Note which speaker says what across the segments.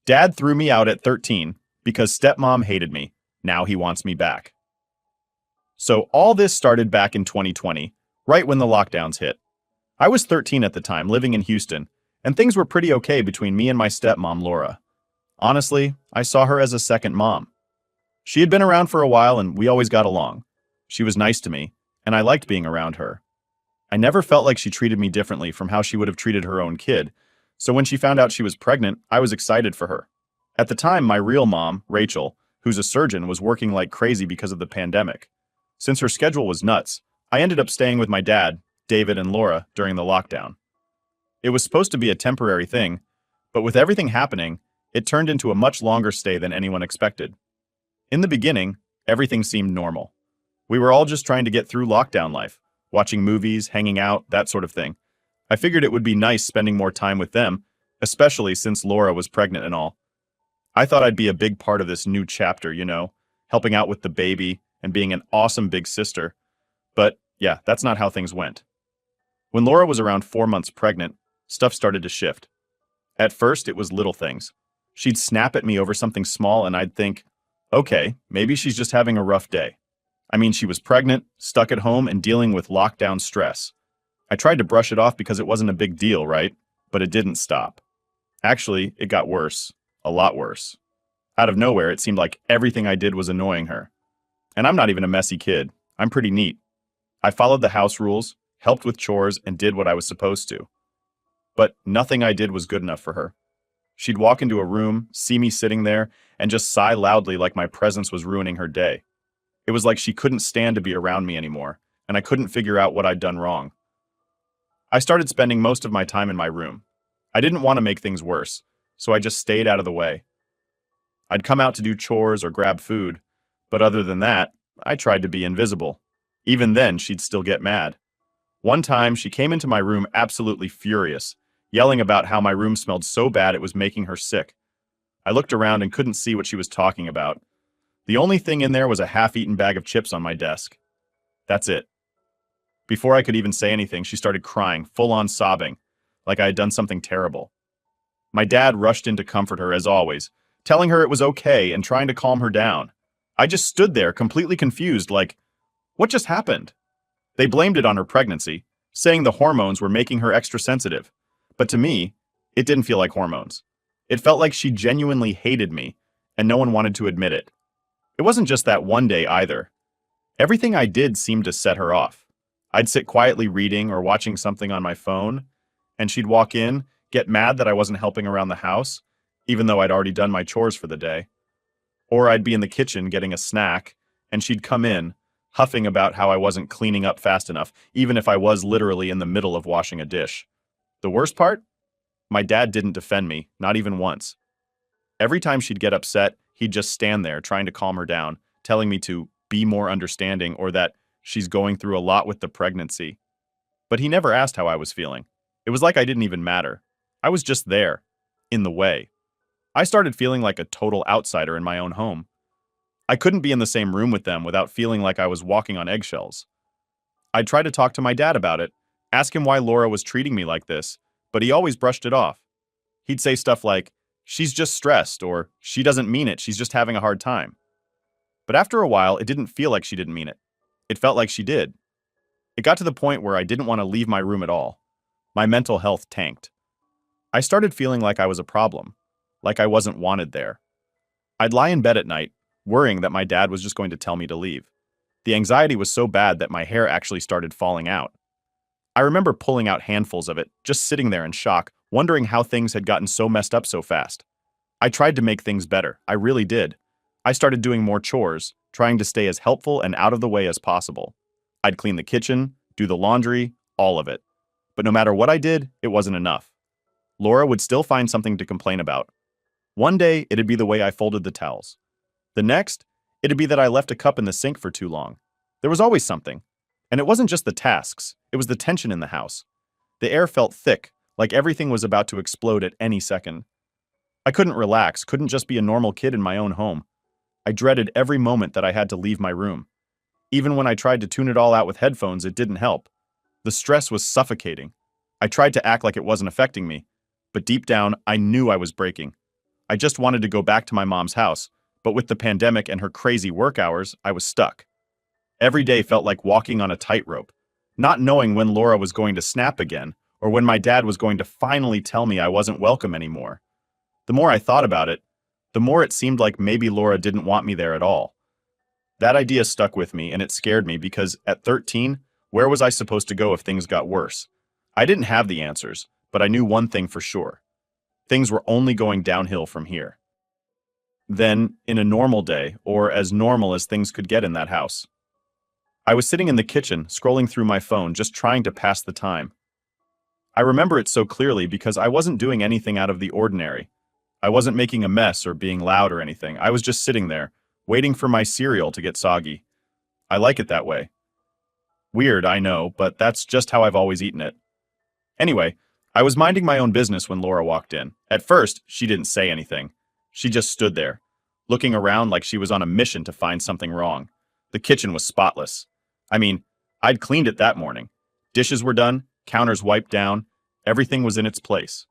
Speaker 1: Dad threw me out at 13 because stepmom hated me. Now he wants me back. So all this started back in 2020, right when the lockdowns hit. I was 13 at the time, living in Houston, and things were pretty okay between me and my stepmom, Laura. Honestly, I saw her as a second mom. She had been around for a while and we always got along. She was nice to me, and I liked being around her. I never felt like she treated me differently from how she would have treated her own kid, so when she found out she was pregnant, I was excited for her. At the time, my real mom, Rachel, who's a surgeon, was working like crazy because of the pandemic. Since her schedule was nuts, I ended up staying with my dad, David, and Laura during the lockdown. It was supposed to be a temporary thing, but with everything happening, it turned into a much longer stay than anyone expected. In the beginning, everything seemed normal. We were all just trying to get through lockdown life, watching movies, hanging out, that sort of thing. I figured it would be nice spending more time with them, especially since Laura was pregnant and all. I thought I'd be a big part of this new chapter, helping out with the baby and being an awesome big sister. But yeah, that's not how things went. When Laura was around 4 months pregnant, stuff started to shift. At first, it was little things. She'd snap at me over something small and I'd think, okay, maybe she's just having a rough day. I mean, she was pregnant, stuck at home, and dealing with lockdown stress. I tried to brush it off because it wasn't a big deal, right? But it didn't stop. Actually, it got worse. A lot worse. Out of nowhere, it seemed like everything I did was annoying her. And I'm not even a messy kid. I'm pretty neat. I followed the house rules, helped with chores, and did what I was supposed to. But nothing I did was good enough for her. She'd walk into a room, see me sitting there, and just sigh loudly like my presence was ruining her day. It was like she couldn't stand to be around me anymore, and I couldn't figure out what I'd done wrong. I started spending most of my time in my room. I didn't want to make things worse, so I just stayed out of the way. I'd come out to do chores or grab food, but other than that, I tried to be invisible. Even then, she'd still get mad. One time, she came into my room absolutely furious, yelling about how my room smelled so bad it was making her sick. I looked around and couldn't see what she was talking about. The only thing in there was a half-eaten bag of chips on my desk. That's it. Before I could even say anything, she started crying, full-on sobbing, like I had done something terrible. My dad rushed in to comfort her as always, telling her it was okay and trying to calm her down. I just stood there, completely confused, like, what just happened? They blamed it on her pregnancy, saying the hormones were making her extra sensitive. But to me, it didn't feel like hormones. It felt like she genuinely hated me, and no one wanted to admit it. It wasn't just that one day either. Everything I did seemed to set her off. I'd sit quietly reading or watching something on my phone, and she'd walk in, get mad that I wasn't helping around the house, even though I'd already done my chores for the day. Or I'd be in the kitchen getting a snack, and she'd come in, huffing about how I wasn't cleaning up fast enough, even if I was literally in the middle of washing a dish. The worst part? My dad didn't defend me, not even once. Every time she'd get upset, he'd just stand there trying to calm her down, telling me to be more understanding or that she's going through a lot with the pregnancy. But he never asked how I was feeling. It was like I didn't even matter. I was just there, in the way. I started feeling like a total outsider in my own home. I couldn't be in the same room with them without feeling like I was walking on eggshells. I'd try to talk to my dad about it, ask him why Laura was treating me like this, but he always brushed it off. He'd say stuff like, she's just stressed, or she doesn't mean it, she's just having a hard time. But after a while, it didn't feel like she didn't mean it. It felt like she did. It got to the point where I didn't want to leave my room at all. My mental health tanked. I started feeling like I was a problem, like I wasn't wanted there. I'd lie in bed at night, worrying that my dad was just going to tell me to leave. The anxiety was so bad that my hair actually started falling out. I remember pulling out handfuls of it, just sitting there in shock, wondering how things had gotten so messed up so fast. I tried to make things better. I really did. I started doing more chores, trying to stay as helpful and out of the way as possible. I'd clean the kitchen, do the laundry, all of it. But no matter what I did, it wasn't enough. Laura would still find something to complain about. One day, it'd be the way I folded the towels. The next, it'd be that I left a cup in the sink for too long. There was always something. And it wasn't just the tasks, it was the tension in the house. The air felt thick, like everything was about to explode at any second. I couldn't relax, couldn't just be a normal kid in my own home. I dreaded every moment that I had to leave my room. Even when I tried to tune it all out with headphones, it didn't help. The stress was suffocating. I tried to act like it wasn't affecting me, but deep down, I knew I was breaking. I just wanted to go back to my mom's house, but with the pandemic and her crazy work hours, I was stuck. Every day felt like walking on a tightrope, not knowing when Laura was going to snap again, or when my dad was going to finally tell me I wasn't welcome anymore. The more I thought about it, the more it seemed like maybe Laura didn't want me there at all. That idea stuck with me, and it scared me because at 13, where was I supposed to go if things got worse? I didn't have the answers, but I knew one thing for sure. Things were only going downhill from here. Then, in a normal day, or as normal as things could get in that house, I was sitting in the kitchen, scrolling through my phone, just trying to pass the time. I remember it so clearly because I wasn't doing anything out of the ordinary. I wasn't making a mess or being loud or anything. I was just sitting there, waiting for my cereal to get soggy. I like it that way. Weird, I know, but that's just how I've always eaten it. Anyway, I was minding my own business when Laura walked in. At first, she didn't say anything. She just stood there, looking around like she was on a mission to find something wrong. The kitchen was spotless. I mean, I'd cleaned it that morning. Dishes were done, counters wiped down, everything was in its place.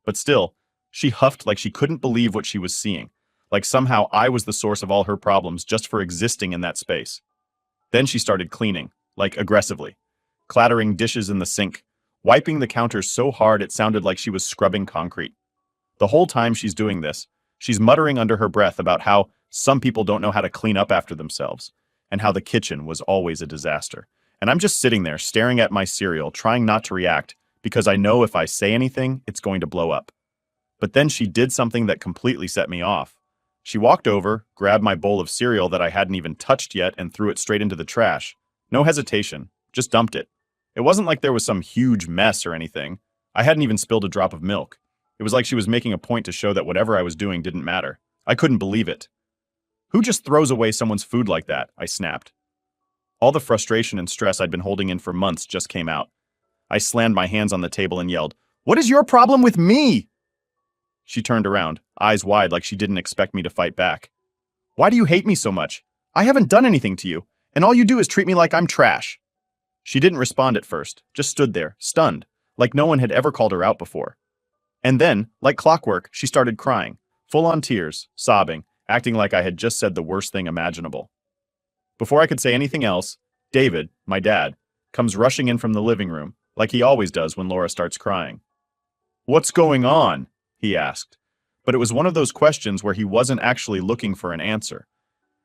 Speaker 1: But still, she huffed like she couldn't believe what she was seeing, like somehow I was the source of all her problems just for existing in that space. Then she started cleaning, like aggressively, clattering dishes in the sink, wiping the counters so hard it sounded like she was scrubbing concrete. The whole time she's doing this, she's muttering under her breath about how some people don't know how to clean up after themselves, and how the kitchen was always a disaster. And I'm just sitting there staring at my cereal, trying not to react, because I know if I say anything, it's going to blow up. But then she did something that completely set me off. She walked over, grabbed my bowl of cereal that I hadn't even touched yet, and threw it straight into the trash. No hesitation, just dumped it. It wasn't like there was some huge mess or anything. I hadn't even spilled a drop of milk. It was like she was making a point to show that whatever I was doing didn't matter. I couldn't believe it. Who just throws away someone's food like that? I snapped. All the frustration and stress I'd been holding in for months just came out. I slammed my hands on the table and yelled, "What is your problem with me?" She turned around, eyes wide like she didn't expect me to fight back. "Why do you hate me so much? I haven't done anything to you, and all you do is treat me like I'm trash." She didn't respond at first, just stood there, stunned, like no one had ever called her out before. And then, like clockwork, she started crying, full-on tears, sobbing, acting like I had just said the worst thing imaginable. Before I could say anything else, David, my dad, comes rushing in from the living room, like he always does when Laura starts crying. "What's going on?" he asked. But it was one of those questions where he wasn't actually looking for an answer.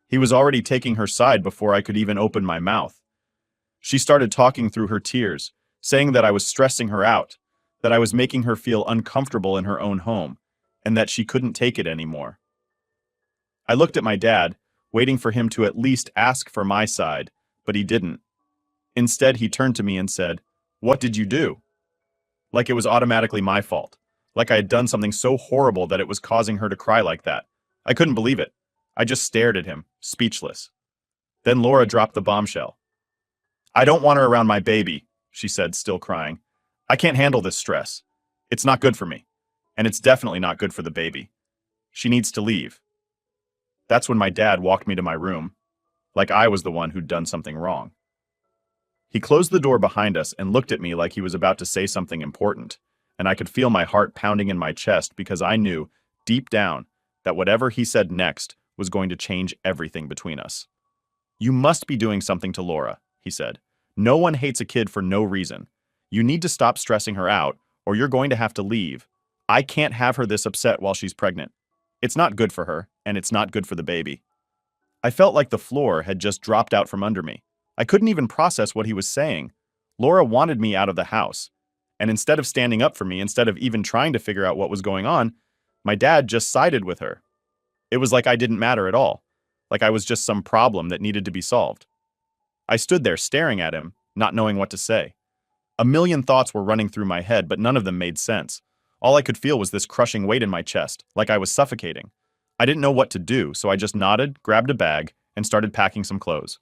Speaker 1: He was already taking her side before I could even open my mouth. She started talking through her tears, saying that I was stressing her out, that I was making her feel uncomfortable in her own home, and that she couldn't take it anymore. I looked at my dad, waiting for him to at least ask for my side, but he didn't. Instead, he turned to me and said, "What did you do?" Like it was automatically my fault. Like I had done something so horrible that it was causing her to cry like that. I couldn't believe it. I just stared at him, speechless. Then Laura dropped the bombshell. "I don't want her around my baby," she said, still crying. "I can't handle this stress. It's not good for me. And it's definitely not good for the baby. She needs to leave." That's when my dad walked me to my room, like I was the one who'd done something wrong. He closed the door behind us and looked at me like he was about to say something important, and I could feel my heart pounding in my chest because I knew, deep down, that whatever he said next was going to change everything between us. "You must be doing something to Laura," he said. "No one hates a kid for no reason. You need to stop stressing her out, or you're going to have to leave. I can't have her this upset while she's pregnant. It's not good for her, and it's not good for the baby." I felt like the floor had just dropped out from under me. I couldn't even process what he was saying. Laura wanted me out of the house. And instead of standing up for me, instead of even trying to figure out what was going on, my dad just sided with her. It was like I didn't matter at all, like I was just some problem that needed to be solved. I stood there staring at him, not knowing what to say. A million thoughts were running through my head, but none of them made sense. All I could feel was this crushing weight in my chest, like I was suffocating. I didn't know what to do, so I just nodded, grabbed a bag, and started packing some clothes.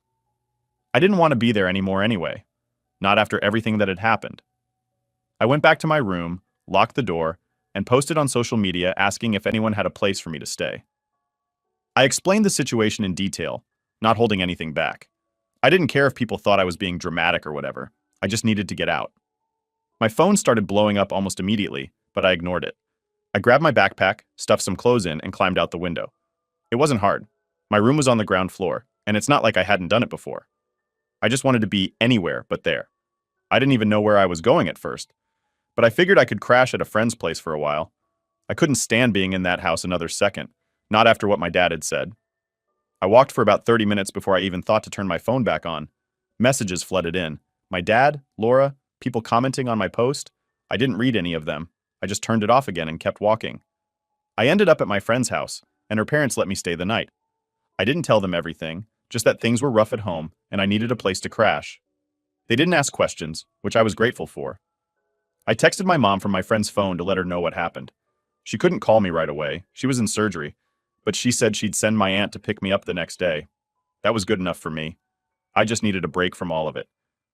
Speaker 1: I didn't want to be there anymore anyway, not after everything that had happened. I went back to my room, locked the door, and posted on social media asking if anyone had a place for me to stay. I explained the situation in detail, not holding anything back. I didn't care if people thought I was being dramatic or whatever. I just needed to get out. My phone started blowing up almost immediately, but I ignored it. I grabbed my backpack, stuffed some clothes in, and climbed out the window. It wasn't hard. My room was on the ground floor, and it's not like I hadn't done it before. I just wanted to be anywhere but there. I didn't even know where I was going at first, but I figured I could crash at a friend's place for a while. I couldn't stand being in that house another second, not after what my dad had said. I walked for about 30 minutes before I even thought to turn my phone back on. Messages flooded in. My dad, Laura, people commenting on my post. I didn't read any of them. I just turned it off again and kept walking. I ended up at my friend's house, and her parents let me stay the night. I didn't tell them everything, just that things were rough at home, and I needed a place to crash. They didn't ask questions, which I was grateful for. I texted my mom from my friend's phone to let her know what happened. She couldn't call me right away. She was in surgery, but she said she'd send my aunt to pick me up the next day. That was good enough for me. I just needed a break from all of it.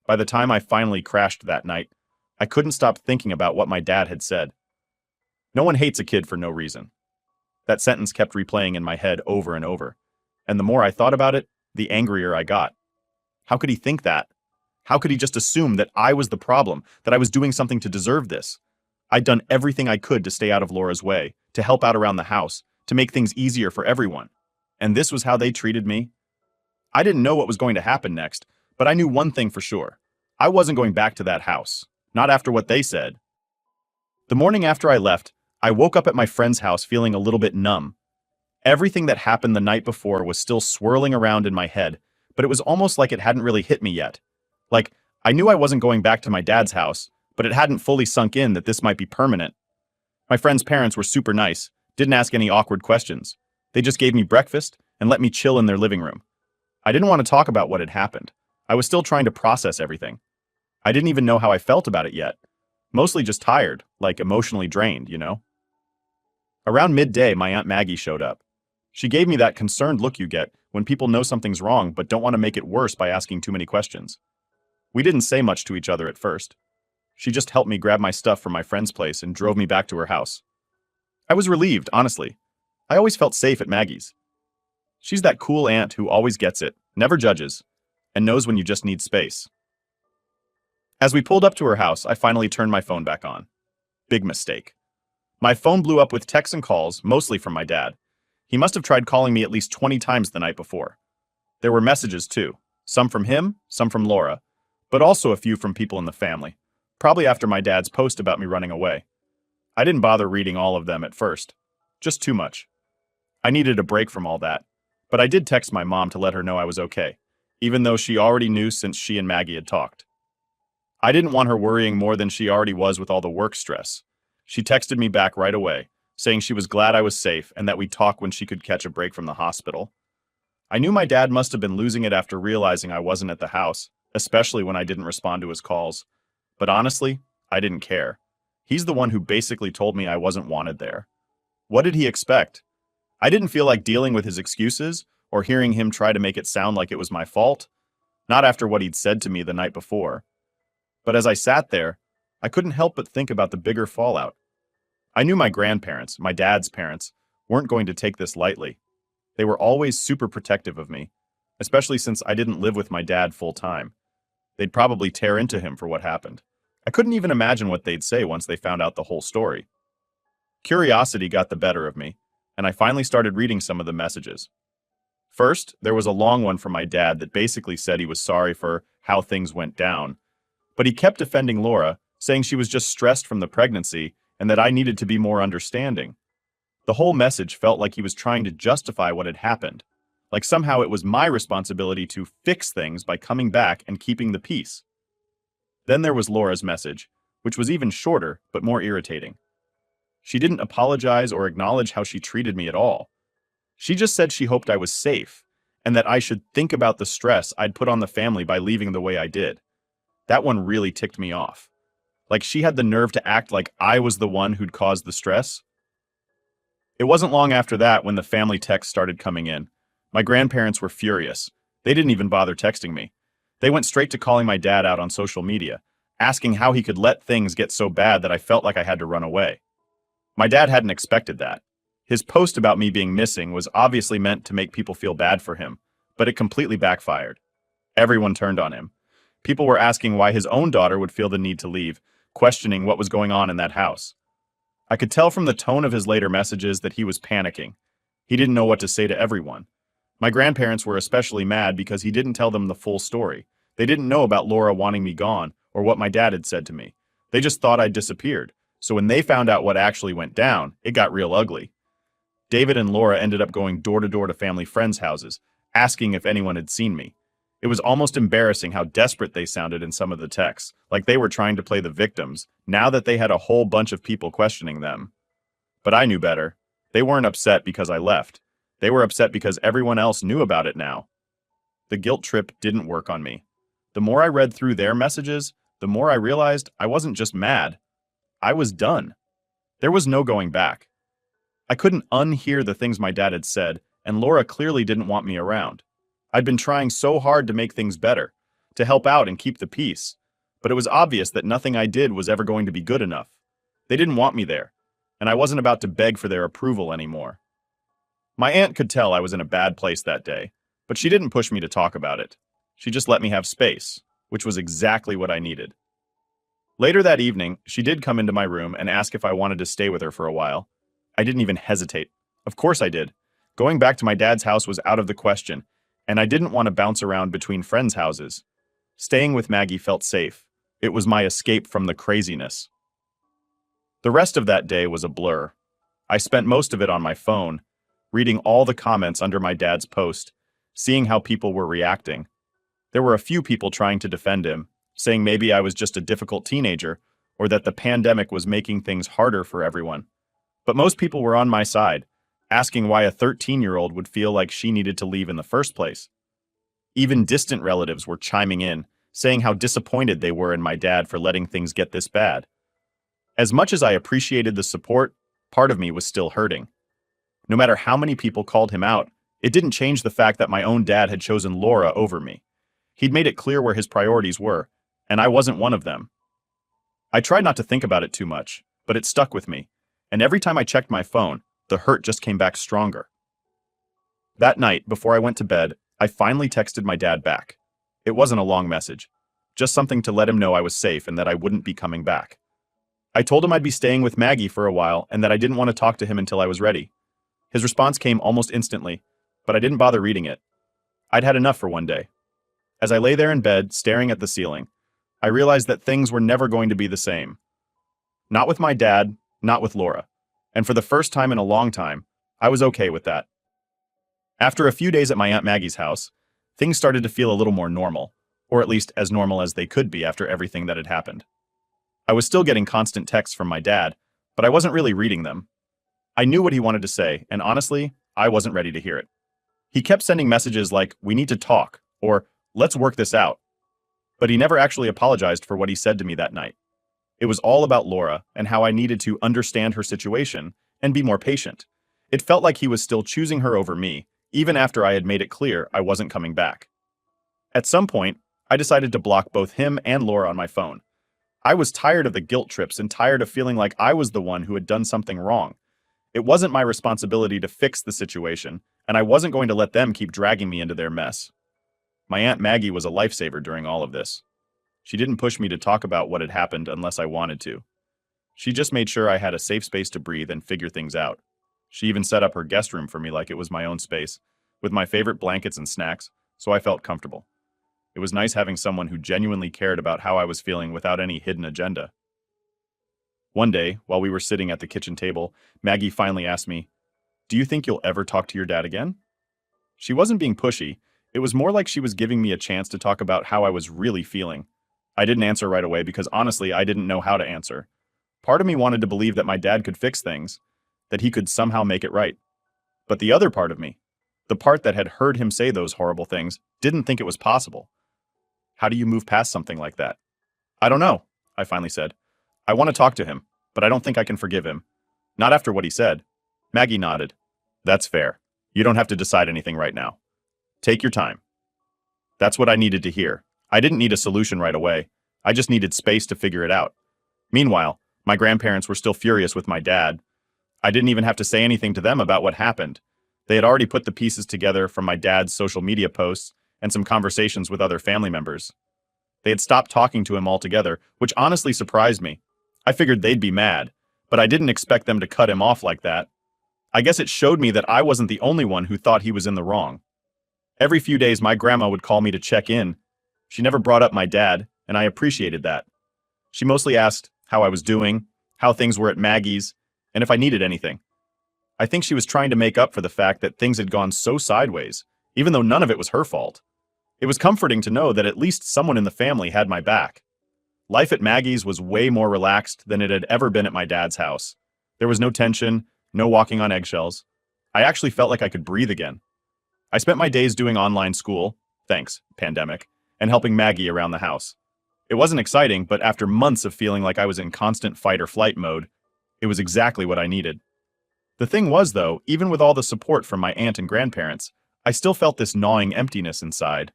Speaker 1: By the time I finally crashed that night, I couldn't stop thinking about what my dad had said. No one hates a kid for no reason. That sentence kept replaying in my head over and over, and the more I thought about it, the angrier I got. How could he think that? How could he just assume that I was the problem, that I was doing something to deserve this? I'd done everything I could to stay out of Laura's way, to help out around the house, to make things easier for everyone. And this was how they treated me? I didn't know what was going to happen next, but I knew one thing for sure. I wasn't going back to that house. Not after what they said. The morning after I left, I woke up at my friend's house feeling a little bit numb. Everything that happened the night before was still swirling around in my head, but it was almost like it hadn't really hit me yet. Like, I knew I wasn't going back to my dad's house, but it hadn't fully sunk in that this might be permanent. My friend's parents were super nice, didn't ask any awkward questions. They just gave me breakfast and let me chill in their living room. I didn't want to talk about what had happened. I was still trying to process everything. I didn't even know how I felt about it yet. Mostly just tired, like emotionally drained, you know? Around midday, my Aunt Maggie showed up. She gave me that concerned look you get when people know something's wrong but don't want to make it worse by asking too many questions. We didn't say much to each other at first. She just helped me grab my stuff from my friend's place and drove me back to her house. I was relieved, honestly. I always felt safe at Maggie's. She's that cool aunt who always gets it, never judges, and knows when you just need space. As we pulled up to her house, I finally turned my phone back on. Big mistake. My phone blew up with texts and calls, mostly from my dad. He must have tried calling me at least 20 times the night before. There were messages too, some from him, some from Laura, but also a few from people in the family, probably after my dad's post about me running away. I didn't bother reading all of them at first. Just too much. I needed a break from all that, but I did text my mom to let her know I was okay, even though she already knew since she and Maggie had talked. I didn't want her worrying more than she already was with all the work stress. She texted me back right away, saying she was glad I was safe and that we'd talk when she could catch a break from the hospital. I knew my dad must have been losing it after realizing I wasn't at the house, especially when I didn't respond to his calls. But honestly, I didn't care. He's the one who basically told me I wasn't wanted there. What did he expect? I didn't feel like dealing with his excuses or hearing him try to make it sound like it was my fault. Not after what he'd said to me the night before. But as I sat there, I couldn't help but think about the bigger fallout. I knew my grandparents, my dad's parents, weren't going to take this lightly. They were always super protective of me, especially since I didn't live with my dad full time. They'd probably tear into him for what happened. I couldn't even imagine what they'd say once they found out the whole story. Curiosity got the better of me, and I finally started reading some of the messages. First, there was a long one from my dad that basically said he was sorry for how things went down, but he kept defending Laura, saying she was just stressed from the pregnancy and that I needed to be more understanding. The whole message felt like he was trying to justify what had happened, like somehow it was my responsibility to fix things by coming back and keeping the peace. Then there was Laura's message, which was even shorter but more irritating. She didn't apologize or acknowledge how she treated me at all. She just said she hoped I was safe, and that I should think about the stress I'd put on the family by leaving the way I did. That one really ticked me off. Like she had the nerve to act like I was the one who'd caused the stress. It wasn't long after that when the family texts started coming in. My grandparents were furious. They didn't even bother texting me. They went straight to calling my dad out on social media, asking how he could let things get so bad that I felt like I had to run away. My dad hadn't expected that. His post about me being missing was obviously meant to make people feel bad for him, but it completely backfired. Everyone turned on him. People were asking why his own daughter would feel the need to leave, questioning what was going on in that house. I could tell from the tone of his later messages that he was panicking. He didn't know what to say to everyone. My grandparents were especially mad because he didn't tell them the full story. They didn't know about Laura wanting me gone or what my dad had said to me. They just thought I'd disappeared. So when they found out what actually went down, it got real ugly. David and Laura ended up going door to door to family friends' houses, asking if anyone had seen me. It was almost embarrassing how desperate they sounded in some of the texts, like they were trying to play the victims, now that they had a whole bunch of people questioning them. But I knew better. They weren't upset because I left. They were upset because everyone else knew about it now. The guilt trip didn't work on me. The more I read through their messages, the more I realized I wasn't just mad. I was done. There was no going back. I couldn't unhear the things my dad had said, and Laura clearly didn't want me around. I'd been trying so hard to make things better, to help out and keep the peace, but it was obvious that nothing I did was ever going to be good enough. They didn't want me there, and I wasn't about to beg for their approval anymore. My aunt could tell I was in a bad place that day, but she didn't push me to talk about it. She just let me have space, which was exactly what I needed. Later that evening, she did come into my room and ask if I wanted to stay with her for a while. I didn't even hesitate. Of course I did. Going back to my dad's house was out of the question, and I didn't want to bounce around between friends' houses. Staying with Maggie felt safe. It was my escape from the craziness. The rest of that day was a blur. I spent most of it on my phone, reading all the comments under my dad's post, seeing how people were reacting. There were a few people trying to defend him, saying maybe I was just a difficult teenager, or that the pandemic was making things harder for everyone. But most people were on my side, asking why a 13-year-old would feel like she needed to leave in the first place. Even distant relatives were chiming in, saying how disappointed they were in my dad for letting things get this bad. As much as I appreciated the support, part of me was still hurting. No matter how many people called him out, it didn't change the fact that my own dad had chosen Laura over me. He'd made it clear where his priorities were, and I wasn't one of them. I tried not to think about it too much, but it stuck with me, and every time I checked my phone, the hurt just came back stronger. That night, before I went to bed, I finally texted my dad back. It wasn't a long message, just something to let him know I was safe and that I wouldn't be coming back. I told him I'd be staying with Maggie for a while and that I didn't want to talk to him until I was ready. His response came almost instantly, but I didn't bother reading it. I'd had enough for one day. As I lay there in bed, staring at the ceiling, I realized that things were never going to be the same. Not with my dad, not with Laura. And for the first time in a long time, I was okay with that. After a few days at my Aunt Maggie's house, things started to feel a little more normal, or at least as normal as they could be after everything that had happened. I was still getting constant texts from my dad, but I wasn't really reading them. I knew what he wanted to say, and honestly, I wasn't ready to hear it. He kept sending messages like, "We need to talk," or "Let's work this out." But he never actually apologized for what he said to me that night. It was all about Laura and how I needed to understand her situation and be more patient. It felt like he was still choosing her over me, even after I had made it clear I wasn't coming back. At some point, I decided to block both him and Laura on my phone. I was tired of the guilt trips and tired of feeling like I was the one who had done something wrong. It wasn't my responsibility to fix the situation, and I wasn't going to let them keep dragging me into their mess. My Aunt Maggie was a lifesaver during all of this. She didn't push me to talk about what had happened unless I wanted to. She just made sure I had a safe space to breathe and figure things out. She even set up her guest room for me like it was my own space, with my favorite blankets and snacks, so I felt comfortable. It was nice having someone who genuinely cared about how I was feeling without any hidden agenda. One day, while we were sitting at the kitchen table, Maggie finally asked me, "Do you think you'll ever talk to your dad again?" She wasn't being pushy. It was more like she was giving me a chance to talk about how I was really feeling. I didn't answer right away because honestly, I didn't know how to answer. Part of me wanted to believe that my dad could fix things, that he could somehow make it right. But the other part of me, the part that had heard him say those horrible things, didn't think it was possible. How do you move past something like that? "I don't know," I finally said. "I want to talk to him, but I don't think I can forgive him. Not after what he said." Maggie nodded. "That's fair. You don't have to decide anything right now. Take your time." That's what I needed to hear. I didn't need a solution right away. I just needed space to figure it out. Meanwhile, my grandparents were still furious with my dad. I didn't even have to say anything to them about what happened. They had already put the pieces together from my dad's social media posts and some conversations with other family members. They had stopped talking to him altogether, which honestly surprised me. I figured they'd be mad, but I didn't expect them to cut him off like that. I guess it showed me that I wasn't the only one who thought he was in the wrong. Every few days, my grandma would call me to check in. She never brought up my dad, and I appreciated that. She mostly asked how I was doing, how things were at Maggie's, and if I needed anything. I think she was trying to make up for the fact that things had gone so sideways, even though none of it was her fault. It was comforting to know that at least someone in the family had my back. Life at Maggie's was way more relaxed than it had ever been at my dad's house. There was no tension, no walking on eggshells. I actually felt like I could breathe again. I spent my days doing online school, thanks, pandemic, and helping Maggie around the house. It wasn't exciting, but after months of feeling like I was in constant fight or flight mode, it was exactly what I needed. The thing was, though, even with all the support from my aunt and grandparents, I still felt this gnawing emptiness inside.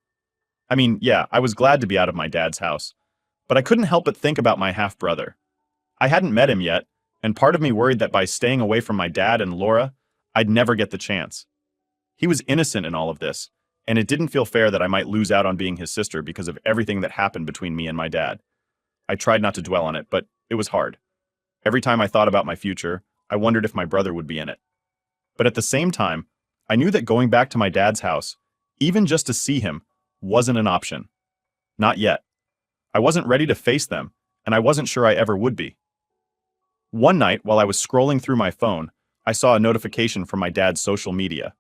Speaker 1: I mean, yeah, I was glad to be out of my dad's house, but I couldn't help but think about my half-brother. I hadn't met him yet, and part of me worried that by staying away from my dad and Laura, I'd never get the chance. He was innocent in all of this, and it didn't feel fair that I might lose out on being his sister because of everything that happened between me and my dad. I tried not to dwell on it, but it was hard. Every time I thought about my future, I wondered if my brother would be in it. But at the same time, I knew that going back to my dad's house, even just to see him, wasn't an option. Not yet. I wasn't ready to face them, and I wasn't sure I ever would be. One night, while I was scrolling through my phone, I saw a notification from my dad's social media.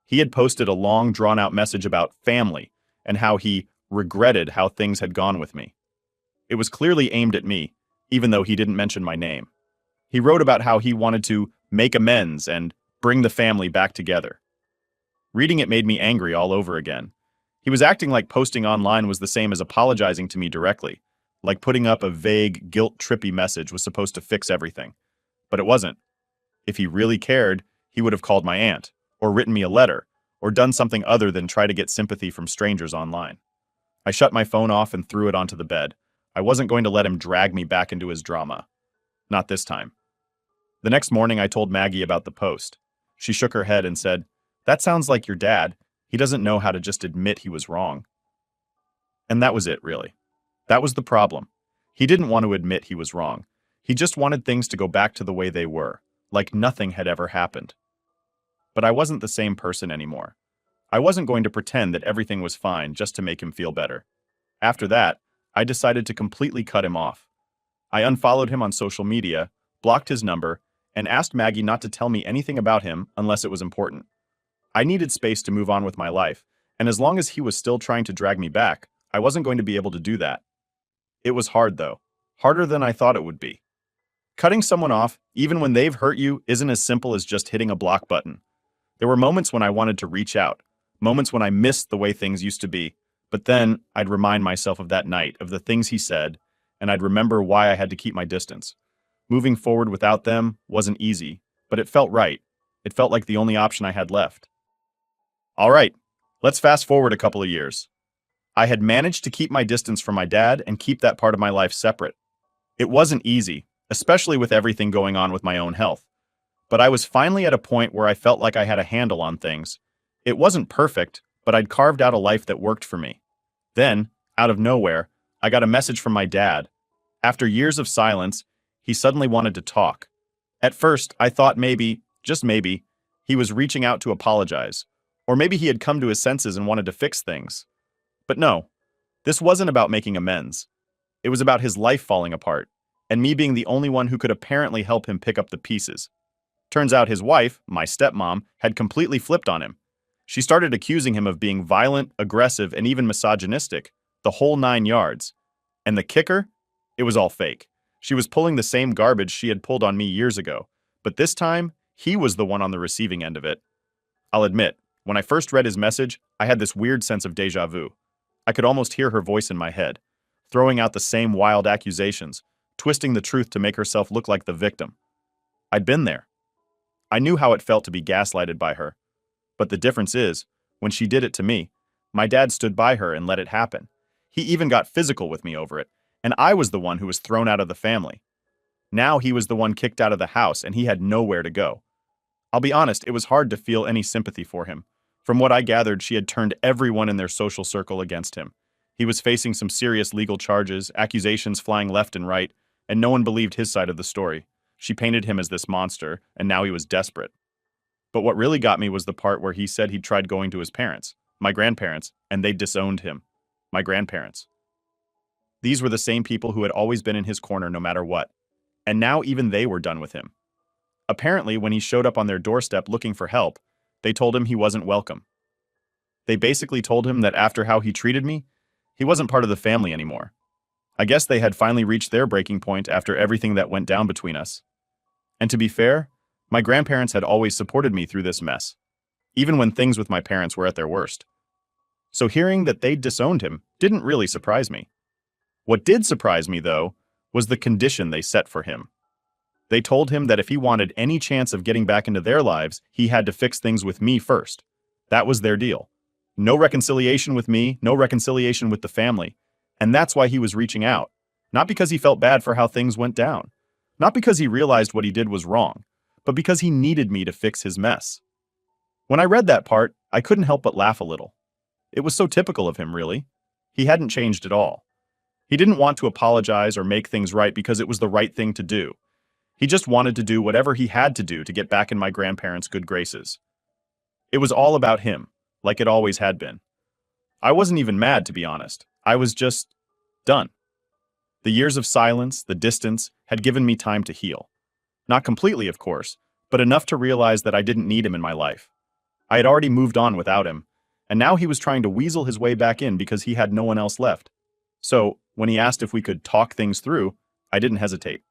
Speaker 1: He had posted a long, drawn-out message about family and how he regretted how things had gone with me. It was clearly aimed at me, even though he didn't mention my name. He wrote about how he wanted to make amends and bring the family back together. Reading it made me angry all over again. He was acting like posting online was the same as apologizing to me directly, like putting up a vague, guilt-trippy message was supposed to fix everything. But it wasn't. If he really cared, he would have called my aunt, or written me a letter, or done something other than try to get sympathy from strangers online. I shut my phone off and threw it onto the bed. I wasn't going to let him drag me back into his drama. Not this time. The next morning, I told Maggie about the post. She shook her head and said, "That sounds like your dad. He doesn't know how to just admit he was wrong." And that was it, really. That was the problem. He didn't want to admit he was wrong. He just wanted things to go back to the way they were, like nothing had ever happened. But I wasn't the same person anymore. I wasn't going to pretend that everything was fine just to make him feel better. After that, I decided to completely cut him off. I unfollowed him on social media, blocked his number, and asked Maggie not to tell me anything about him unless it was important. I needed space to move on with my life, and as long as he was still trying to drag me back, I wasn't going to be able to do that. It was hard, though. Harder than I thought it would be. Cutting someone off, even when they've hurt you, isn't as simple as just hitting a block button. There were moments when I wanted to reach out, moments when I missed the way things used to be, but then I'd remind myself of that night, of the things he said, and I'd remember why I had to keep my distance. Moving forward without them wasn't easy, but it felt right. It felt like the only option I had left. All right, let's fast forward a couple of years. I had managed to keep my distance from my dad and keep that part of my life separate. It wasn't easy, especially with everything going on with my own health. But I was finally at a point where I felt like I had a handle on things. It wasn't perfect, but I'd carved out a life that worked for me. Then, out of nowhere, I got a message from my dad. After years of silence, he suddenly wanted to talk. At first, I thought maybe, just maybe, he was reaching out to apologize. Or maybe he had come to his senses and wanted to fix things. But no, this wasn't about making amends. It was about his life falling apart, and me being the only one who could apparently help him pick up the pieces. Turns out his wife, my stepmom, had completely flipped on him. She started accusing him of being violent, aggressive, and even misogynistic, the whole 9 yards. And the kicker? It was all fake. She was pulling the same garbage she had pulled on me years ago, but this time, he was the one on the receiving end of it. I'll admit, when I first read his message, I had this weird sense of déjà vu. I could almost hear her voice in my head, throwing out the same wild accusations, twisting the truth to make herself look like the victim. I'd been there. I knew how it felt to be gaslighted by her. But the difference is, when she did it to me, my dad stood by her and let it happen. He even got physical with me over it, and I was the one who was thrown out of the family. Now he was the one kicked out of the house, and he had nowhere to go. I'll be honest, it was hard to feel any sympathy for him. From what I gathered, she had turned everyone in their social circle against him. He was facing some serious legal charges, accusations flying left and right, and no one believed his side of the story. She painted him as this monster, and now he was desperate. But what really got me was the part where he said he'd tried going to his parents, my grandparents, and they disowned him. My grandparents. These were the same people who had always been in his corner no matter what. And now even they were done with him. Apparently, when he showed up on their doorstep looking for help, they told him he wasn't welcome. They basically told him that after how he treated me, he wasn't part of the family anymore. I guess they had finally reached their breaking point after everything that went down between us. And to be fair, my grandparents had always supported me through this mess, even when things with my parents were at their worst. So hearing that they'd disowned him didn't really surprise me. What did surprise me, though, was the condition they set for him. They told him that if he wanted any chance of getting back into their lives, he had to fix things with me first. That was their deal. No reconciliation with me, no reconciliation with the family. And that's why he was reaching out. Not because he felt bad for how things went down. Not because he realized what he did was wrong, but because he needed me to fix his mess. When I read that part, I couldn't help but laugh a little. It was so typical of him, really. He hadn't changed at all. He didn't want to apologize or make things right because it was the right thing to do. He just wanted to do whatever he had to do to get back in my grandparents' good graces. It was all about him, like it always had been. I wasn't even mad, to be honest. I was just done. The years of silence, the distance, had given me time to heal. Not completely, of course, but enough to realize that I didn't need him in my life. I had already moved on without him, and now he was trying to weasel his way back in because he had no one else left. So, when he asked if we could talk things through, I didn't hesitate.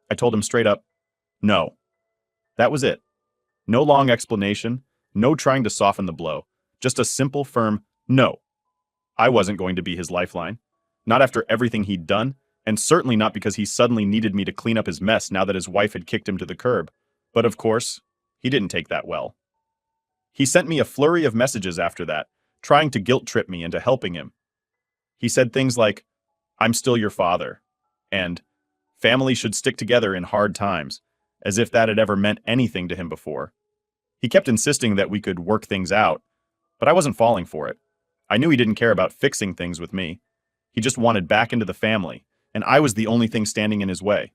Speaker 1: I told him straight up, no. That was it. No long explanation, no trying to soften the blow, just a simple, firm no. I wasn't going to be his lifeline. Not after everything he'd done, and certainly not because he suddenly needed me to clean up his mess now that his wife had kicked him to the curb. But of course, he didn't take that well. He sent me a flurry of messages after that, trying to guilt-trip me into helping him. He said things like, "I'm still your father," and "family should stick together in hard times," as if that had ever meant anything to him before. He kept insisting that we could work things out, but I wasn't falling for it. I knew he didn't care about fixing things with me. He just wanted back into the family, and I was the only thing standing in his way.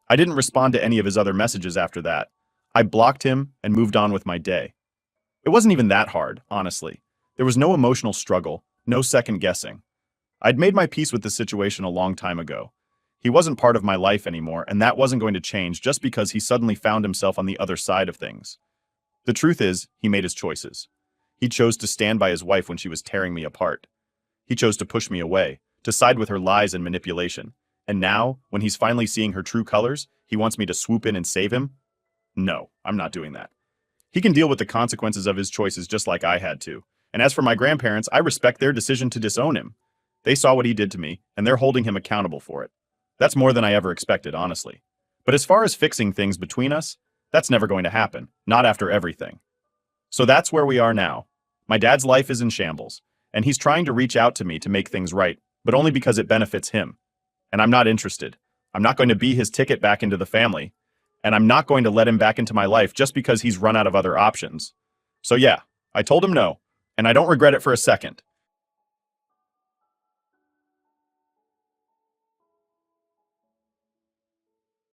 Speaker 1: I didn't respond to any of his other messages after that. I blocked him and moved on with my day. It wasn't even that hard, honestly. There was no emotional struggle, no second guessing. I'd made my peace with the situation a long time ago. He wasn't part of my life anymore, and that wasn't going to change just because he suddenly found himself on the other side of things. The truth is, he made his choices. He chose to stand by his wife when she was tearing me apart. He chose to push me away, to side with her lies and manipulation. And now, when he's finally seeing her true colors, he wants me to swoop in and save him? No, I'm not doing that. He can deal with the consequences of his choices just like I had to. And as for my grandparents, I respect their decision to disown him. They saw what he did to me, and they're holding him accountable for it. That's more than I ever expected, honestly. But as far as fixing things between us, that's never going to happen, not after everything. So that's where we are now. My dad's life is in shambles, and he's trying to reach out to me to make things right, but only because it benefits him. And I'm not interested. I'm not going to be his ticket back into the family, and I'm not going to let him back into my life just because he's run out of other options. So yeah, I told him no, and I don't regret it for a second.